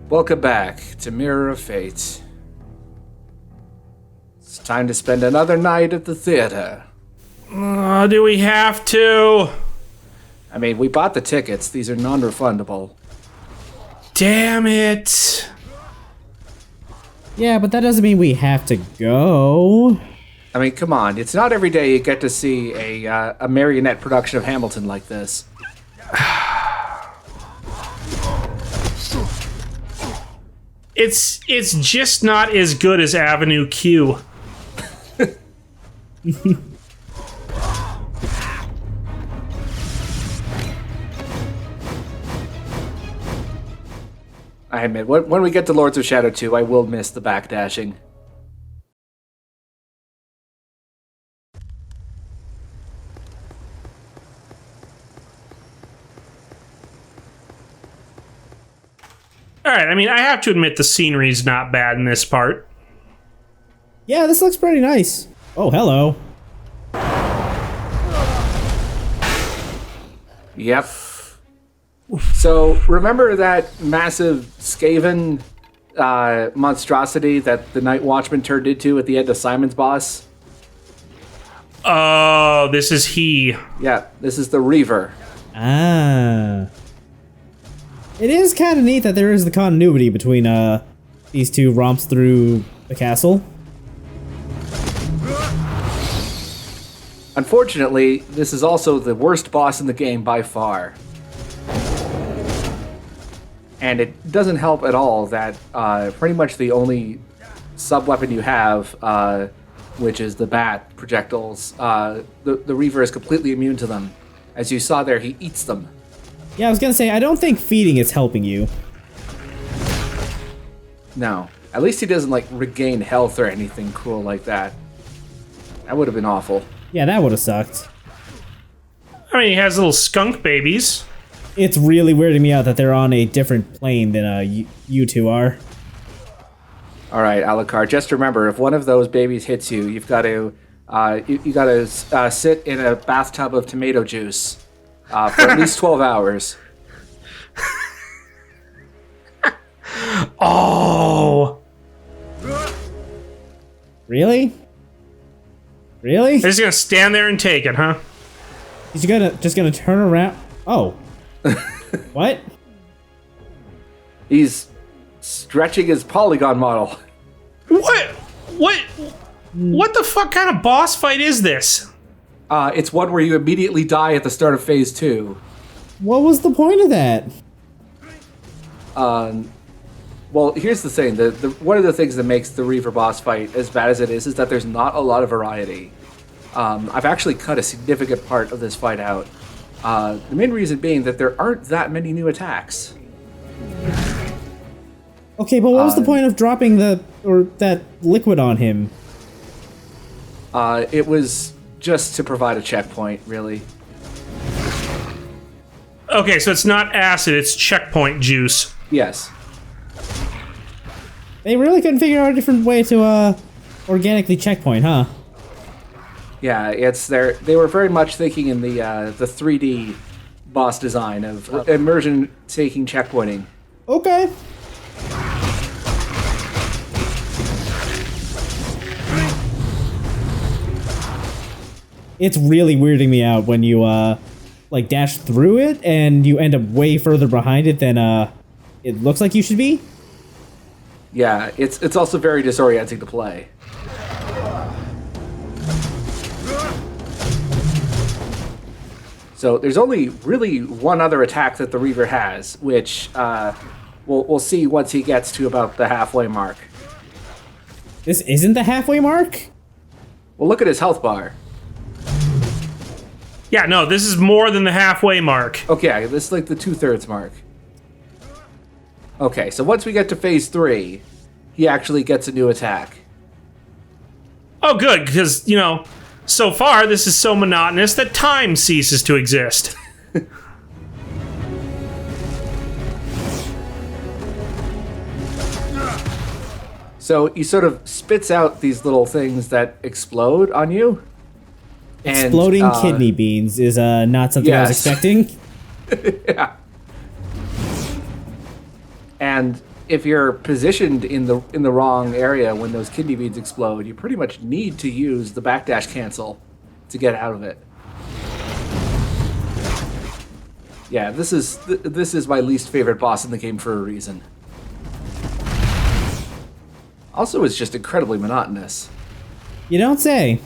Welcome back to Mirror of Fate. It's time to spend another night at the theater. Do we have to? I mean, we bought the tickets. These are non-refundable. Damn it. Yeah, but that doesn't mean we have to go. I mean, come on. It's not every day you get to see a marionette production of Hamilton like this. It's just not as good as Avenue Q. I admit, when we get to Lords of Shadow 2, I will miss the backdashing. Alright, I mean, I have to admit the scenery's not bad in this part. Yeah, this looks pretty nice. Oh, hello. Yep. So, remember that massive Skaven monstrosity that the Night Watchman turned into at the end of Simon's Boss? Oh, this is he. Yeah, this is the Reaver. Ah. It is kind of neat that there is the continuity between these two romps through the castle. Unfortunately, this is also the worst boss in the game by far. And it doesn't help at all that pretty much the only sub-weapon you have, which is the bat projectiles, the Reaver is completely immune to them. As you saw there, he eats them. Yeah, I was gonna say, I don't think feeding is helping you. No. At least he doesn't, like, regain health or anything cool like that. That would have been awful. Yeah, that would have sucked. I mean, he has little skunk babies. It's really weirding me out that they're on a different plane than you two are. Alright, Alucard, just remember, if one of those babies hits you, you've got to, you gotta sit in a bathtub of tomato juice for at least 12 hours. Oh. Really? Really? They're just gonna stand there and take it, huh? He's just gonna turn around? Oh. What? He's stretching his polygon model. What the fuck kind of boss fight is this? It's one where you immediately die at the start of phase 2. What was the point of that? Well, here's the thing. One of the things that makes the Reaver boss fight as bad as it is that there's not a lot of variety. I've actually cut a significant part of this fight out. The main reason being that there aren't that many new attacks. Okay, but what was the point of dropping that liquid on him? It was just to provide a checkpoint, really. Okay, so it's not acid, it's checkpoint juice. Yes. They really couldn't figure out a different way to organically checkpoint, huh? Yeah, they were very much thinking in the 3D boss design of immersion-taking checkpointing. Okay. It's really weirding me out when you like dash through it and you end up way further behind it than it looks like you should be. Yeah, it's also very disorienting to play. So there's only really one other attack that the Reaver has, which we'll see once he gets to about the halfway mark. This isn't the halfway mark? Well, look at his health bar. Yeah, no, this is more than the halfway mark. Okay, this is like the 2/3 mark. Okay, so once we get to phase 3, he actually gets a new attack. Oh, good, because, so far this is so monotonous that time ceases to exist. So he sort of spits out these little things that explode on you. Exploding kidney beans is not something I was expecting. Yeah. And if you're positioned in the wrong area when those kidney beans explode, you pretty much need to use the backdash cancel to get out of it. Yeah, this is my least favorite boss in the game for a reason. Also, it's just incredibly monotonous. You don't say.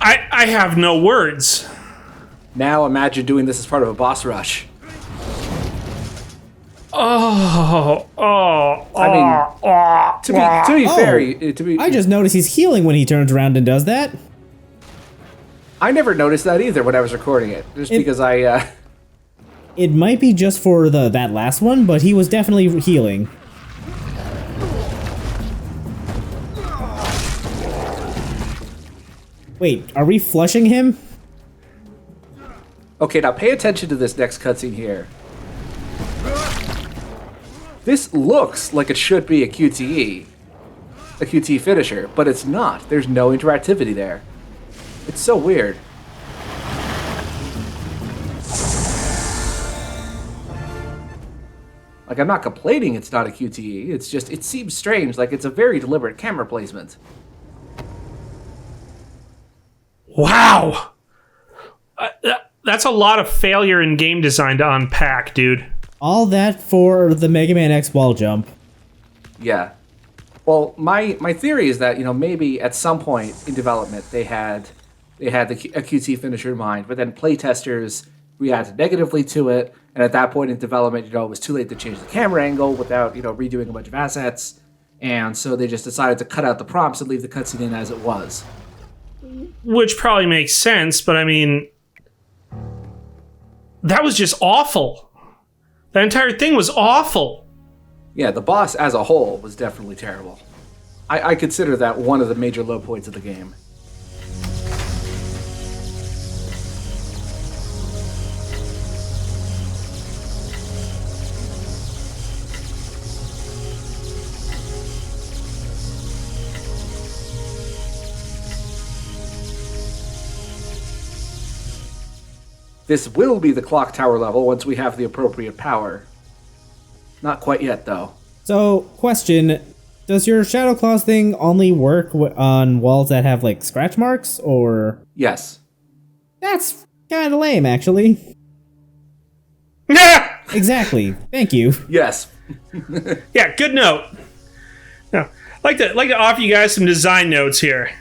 I have no words. Now imagine doing this as part of a boss rush. I mean, to be fair, I just noticed he's healing when he turns around and does that. I never noticed that either when I was recording it, because I. It might be just for that last one, but he was definitely healing. Wait, are we flushing him? Okay, now pay attention to this next cutscene here. This looks like it should be a QTE finisher, but it's not. There's no interactivity there. It's so weird. Like, I'm not complaining it's not a QTE, it's just, it seems strange, like it's a very deliberate camera placement. Wow! That's a lot of failure in game design to unpack, dude. All that for the Mega Man X wall jump. Yeah. Well, my theory is that, maybe at some point in development they had a QT finisher in mind, but then playtesters reacted negatively to it, and at that point in development, it was too late to change the camera angle without, redoing a bunch of assets, and so they just decided to cut out the prompts and leave the cutscene in as it was. Which probably makes sense, but I mean, that was just awful. That entire thing was awful. Yeah, the boss as a whole was definitely terrible. I consider that one of the major low points of the game. This will be the clock tower level once we have the appropriate power. Not quite yet, though. So, question. Does your Shadow Claws thing only work on walls that have, like, scratch marks, or...? Yes. That's kind of lame, actually. Yeah! Exactly. Thank you. Yes. Yeah, good note. Now, like to offer you guys some design notes here.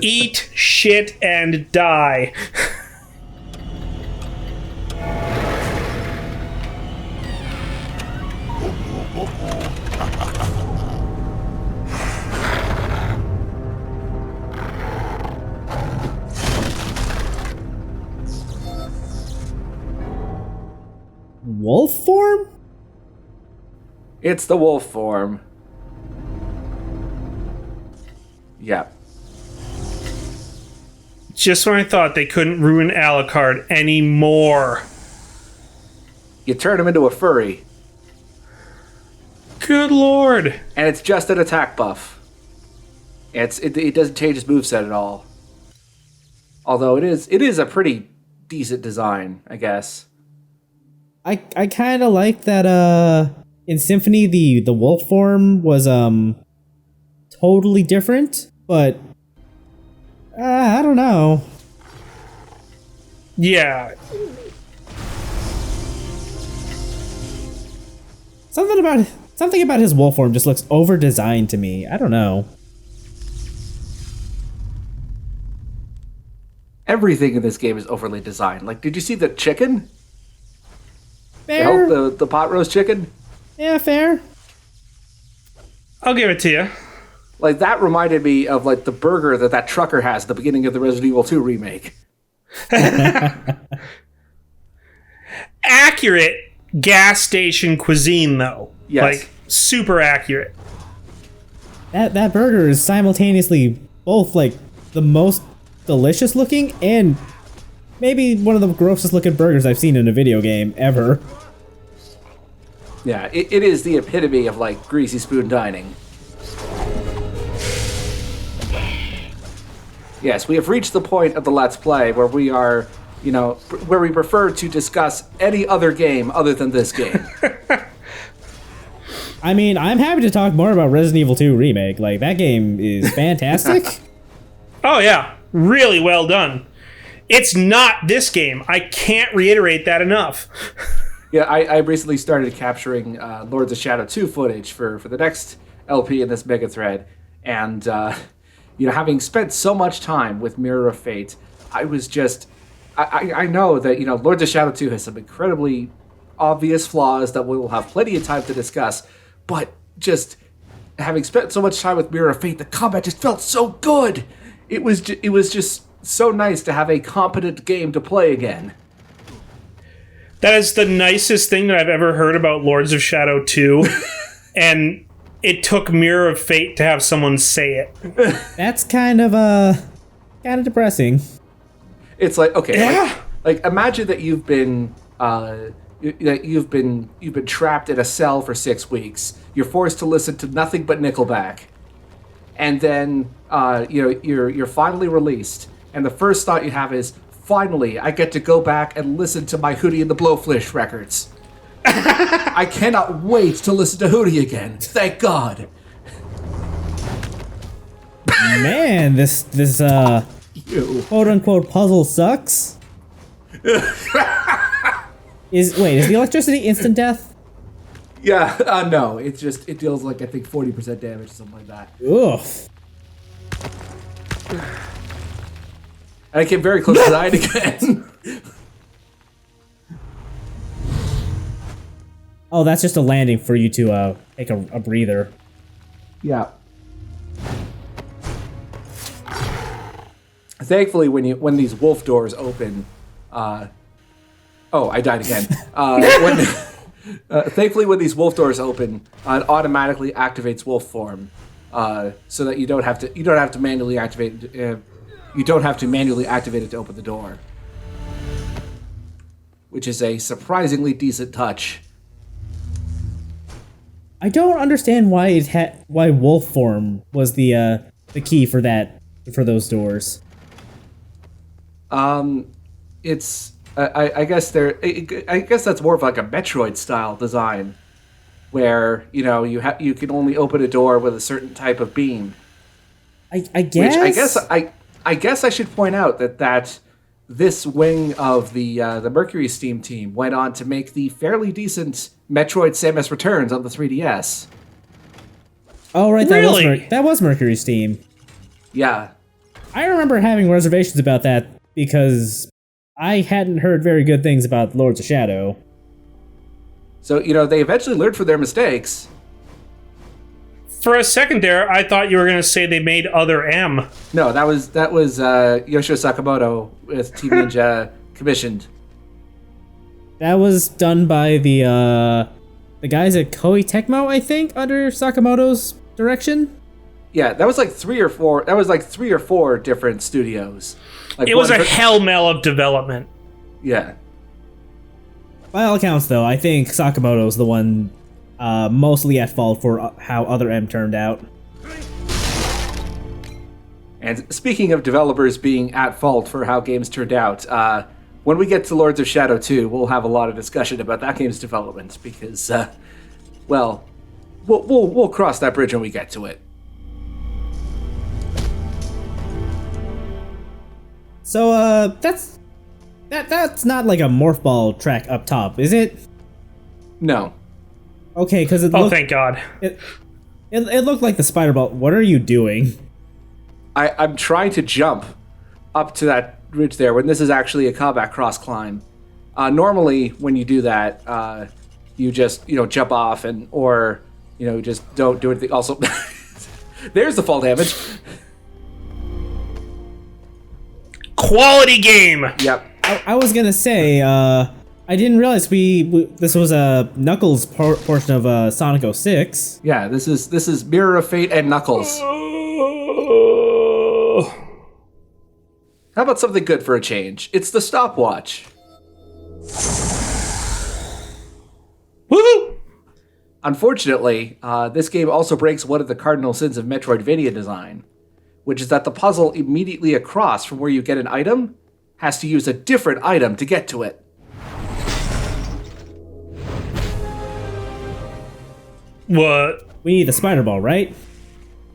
Eat, shit, and die. Wolf form? It's the wolf form. Yep. Just when I thought they couldn't ruin Alucard anymore. You turn him into a furry. Good lord. And it's just an attack buff. It doesn't change his moveset at all. Although it is a pretty decent design, I guess. I kind of like that in Symphony the wolf form was totally different, but I don't know. Yeah. Something about his wolf form just looks over designed to me. I don't know. Everything in this game is overly designed. Like, did you see the chicken? Fair. The pot roast chicken? Yeah, fair. I'll give it to you. Like, that reminded me of, like, the burger that trucker has at the beginning of the Resident Evil 2 remake. Accurate gas station cuisine, though. Yes. Like, super accurate. That burger is simultaneously both, like, the most delicious looking and maybe one of the grossest looking burgers I've seen in a video game ever. Yeah, it is the epitome of, like, greasy spoon dining. Yes, we have reached the point of the Let's Play where we are, where we prefer to discuss any other game other than this game. I mean, I'm happy to talk more about Resident Evil 2 Remake. Like, that game is fantastic. Oh, yeah. Really well done. It's not this game. I can't reiterate that enough. Yeah, I recently started capturing Lords of Shadow 2 footage for the next LP in this mega thread. And, having spent so much time with Mirror of Fate, I was just... I know that, Lords of Shadow 2 has some incredibly obvious flaws that we will have plenty of time to discuss, but just having spent so much time with Mirror of Fate, the combat just felt so good! It was just so nice to have a competent game to play again. That is the nicest thing that I've ever heard about Lords of Shadow 2, and it took Mirror of Fate to have someone say it. That's kind of depressing. It's like, okay, Yeah. like imagine that you've been trapped in a cell for 6 weeks. You're forced to listen to nothing but Nickelback, and then you're finally released, and the first thought you have is, finally, I get to go back and listen to my Hootie and the Blowfish records. I cannot wait to listen to Hootie again. Thank God. Man, this quote unquote puzzle sucks. Is the electricity instant death? Yeah, no, it deals like I think 40% damage or something like that. Oof. And I came very close to dying again. Oh, that's just a landing for you to take a breather. Yeah. Thankfully, when these wolf doors open, I died again. Thankfully, when these wolf doors open, it automatically activates wolf form, so that you don't have to manually activate. You don't have to manually activate it to open the door, which is a surprisingly decent touch. I don't understand why why wolf form was the key for those doors. It's I guess that's more of like a Metroid style design, where you can only open a door with a certain type of beam. I guess. Which I guess I should point out that this wing of the Mercury Steam team went on to make the fairly decent Metroid Samus Returns on the 3DS. Oh right, Really? that was Mercury Steam. Yeah. I remember having reservations about that because I hadn't heard very good things about Lords of Shadow. So, they eventually learned from their mistakes. For a second there, I thought you were going to say they made Other M. No, that was Yoshio Sakamoto with Team Ninja commissioned. That was done by the guys at Koei Tecmo, I think, under Sakamoto's direction. Yeah, that was like three or four different studios. Like It was a hell-mel of development. Yeah. By all accounts, though, I think Sakamoto's the one mostly at fault for how Other M turned out. And speaking of developers being at fault for how games turned out, when we get to Lords of Shadow 2, we'll have a lot of discussion about that game's development because, we'll cross that bridge when we get to it. So that's not like a morph ball track up top, is it? No. Okay, because Thank God. It looked like the spider ball. What are you doing? I'm trying to jump up to that ridge there when this is actually a combat cross climb. Normally, when you do that, you just jump off or just don't do anything. Also, there's the fall damage. Quality game. Yep. I was gonna say I didn't realize this was a Knuckles portion of Sonic 06. Yeah, this is Mirror of Fate and Knuckles. How about something good for a change? It's the stopwatch. Woohoo! Unfortunately, this game also breaks one of the cardinal sins of Metroidvania design, which is that the puzzle immediately across from where you get an item has to use a different item to get to it. What? We need the spider ball, right?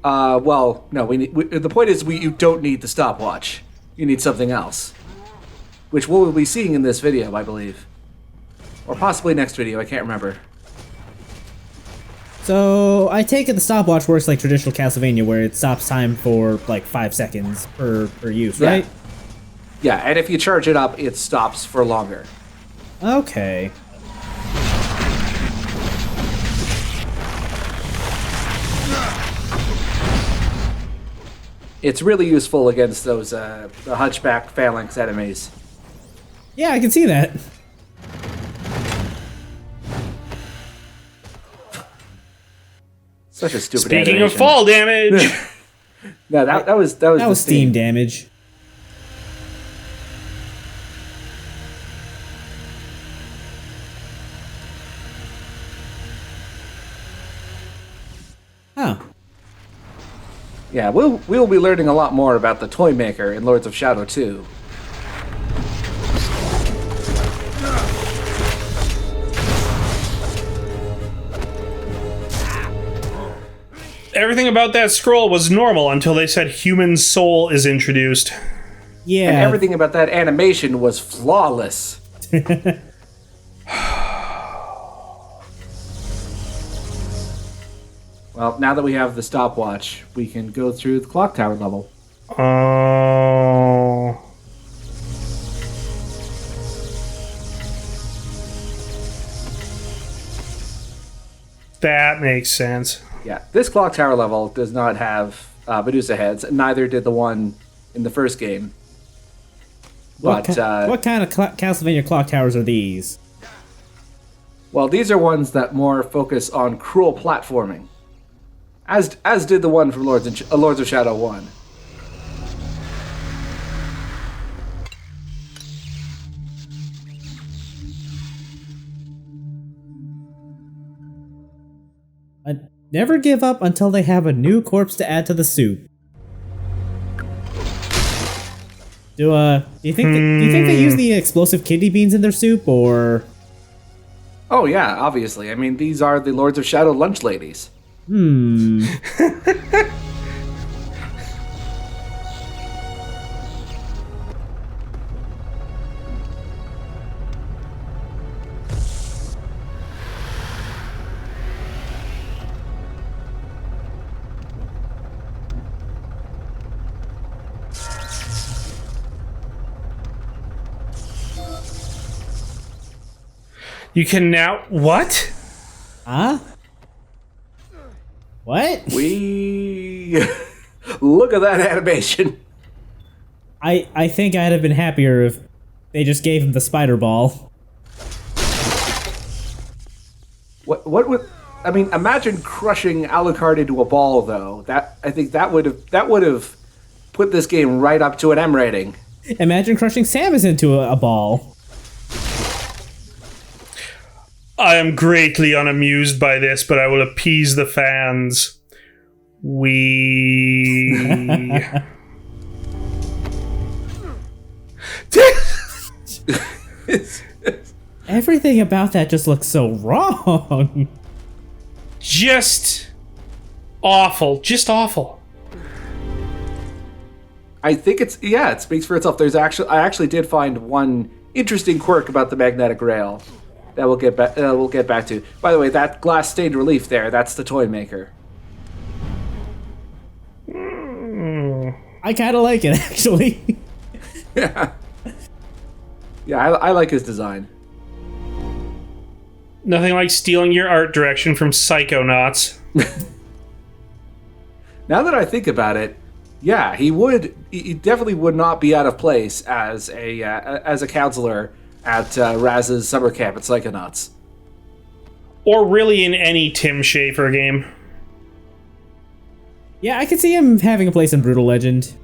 Well, no. The point is, you don't need the stopwatch. You need something else, which we'll be seeing in this video, I believe, or possibly next video. I can't remember. So I take it the stopwatch works like traditional Castlevania, where it stops time for like 5 seconds per use, right? Yeah, and if you charge it up, it stops for longer. Okay. It's really useful against those the hunchback phalanx enemies. Yeah, I can see that. Such a stupid. Speaking animation. of fall damage, No, that was That the was steam damage. Huh. Yeah, we'll be learning a lot more about the toy maker in Lords of Shadow 2. everything about that scroll was normal until they said human soul is introduced. Yeah. And everything about that animation was flawless. Well, now that we have the stopwatch, we can go through the clock tower level. Oh. That makes sense. Yeah, this clock tower level does not have Medusa heads, neither did the one in the first game. But, what kind of Castlevania clock towers are these? well, these are ones that more focus on cruel platforming. As did the one from Lords of Shadow 1. I never give up until they have a new corpse to add to the soup. Do you think they use the explosive kidney beans in their soup, or? Oh yeah, obviously. I mean, these are the Lords of Shadow lunch ladies. You can now... What? Huh? What? We look at that animation. I think I'd have been happier if they just gave him the spider ball. What would I mean? Imagine crushing Alucard into a ball, though. I think that would have put this game right up to an M rating. Imagine crushing Samus into a ball. I am greatly unamused by this, but I will appease the fans. Everything about that just looks so wrong. Just awful. Just awful. I think it speaks for itself. I actually did find one interesting quirk about the magnetic rail that we'll get back to. By the way, that glass stained relief there, that's the toy maker. I kind of like it, actually. Yeah, I like his design. Nothing like stealing your art direction from Psychonauts. Now that I think about it, yeah, he definitely would not be out of place as a counselor at Raz's summer camp at Psychonauts. Or really in any Tim Schafer game. Yeah, I could see him having a place in Brutal Legend.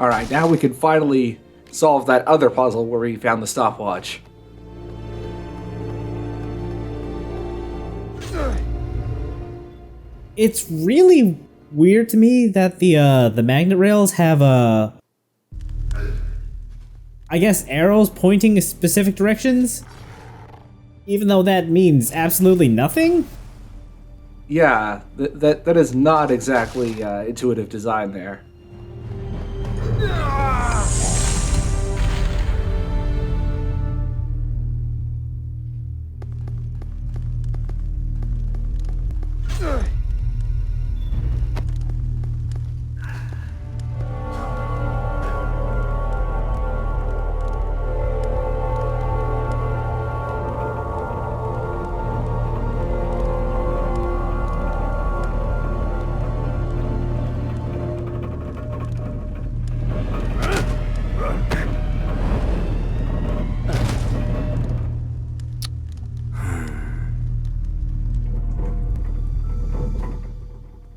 All right, now we can finally solve that other puzzle where we found the stopwatch. It's really weird to me that the magnet rails have a... I guess, arrows pointing in specific directions? Even though that means absolutely nothing? Yeah, that is not exactly intuitive design there.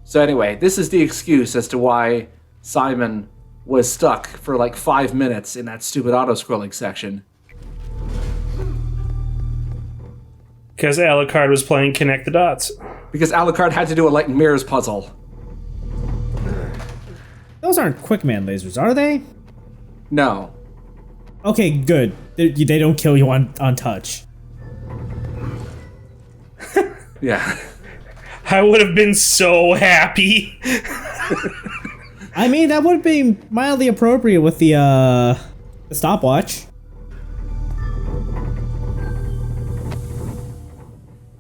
So anyway, this is the excuse as to why Simon was stuck for like 5 minutes in that stupid auto-scrolling section. Because Alucard was playing Connect the Dots. Because Alucard had to do a light and mirrors puzzle. Those aren't Quickman lasers, are they? No. Okay, good. They don't kill you on touch. Yeah. I would have been so happy. I mean, that would be mildly appropriate with the stopwatch.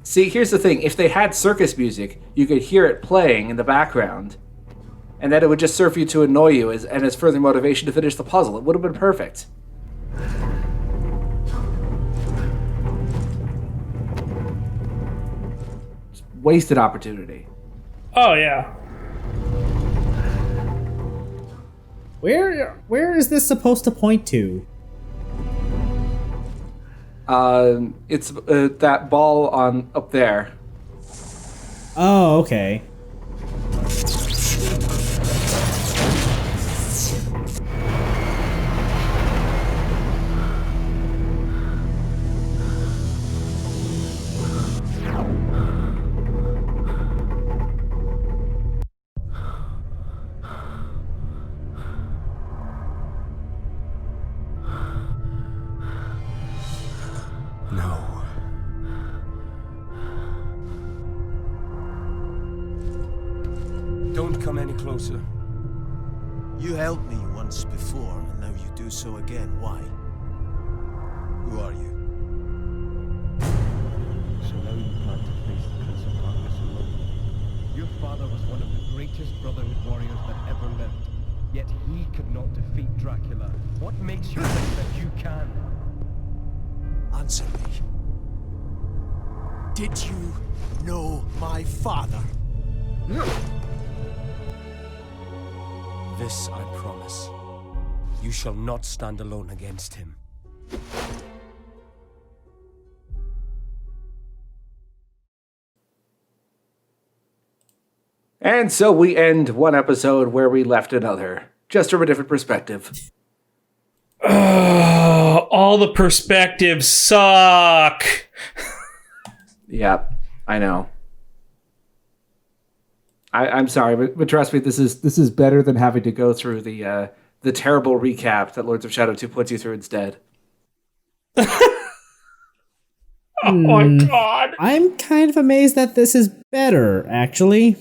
See, here's the thing. If they had circus music, you could hear it playing in the background. And then it would just serve you to annoy you as further motivation to finish the puzzle. It would have been perfect. Wasted opportunity. Oh, yeah. Where is this supposed to point to? It's that ball on up there. Oh, okay. No. Don't come any closer. You helped me once before, and now you do so again. Why? Who are you? So now you plan to face the Prince of Darkness alone. Your father was one of the greatest Brotherhood warriors that ever lived. Yet he could not defeat Dracula. What makes you think that you can? Answer me. Did you know my father? This I promise. You shall not stand alone against him. And so we end one episode where we left another, just from a different perspective. All the perspectives suck. Yep, I know. I'm sorry, but trust me, this is better than having to go through the terrible recap that Lords of Shadow 2 puts you through instead. Oh my god. I'm kind of amazed that this is better, actually.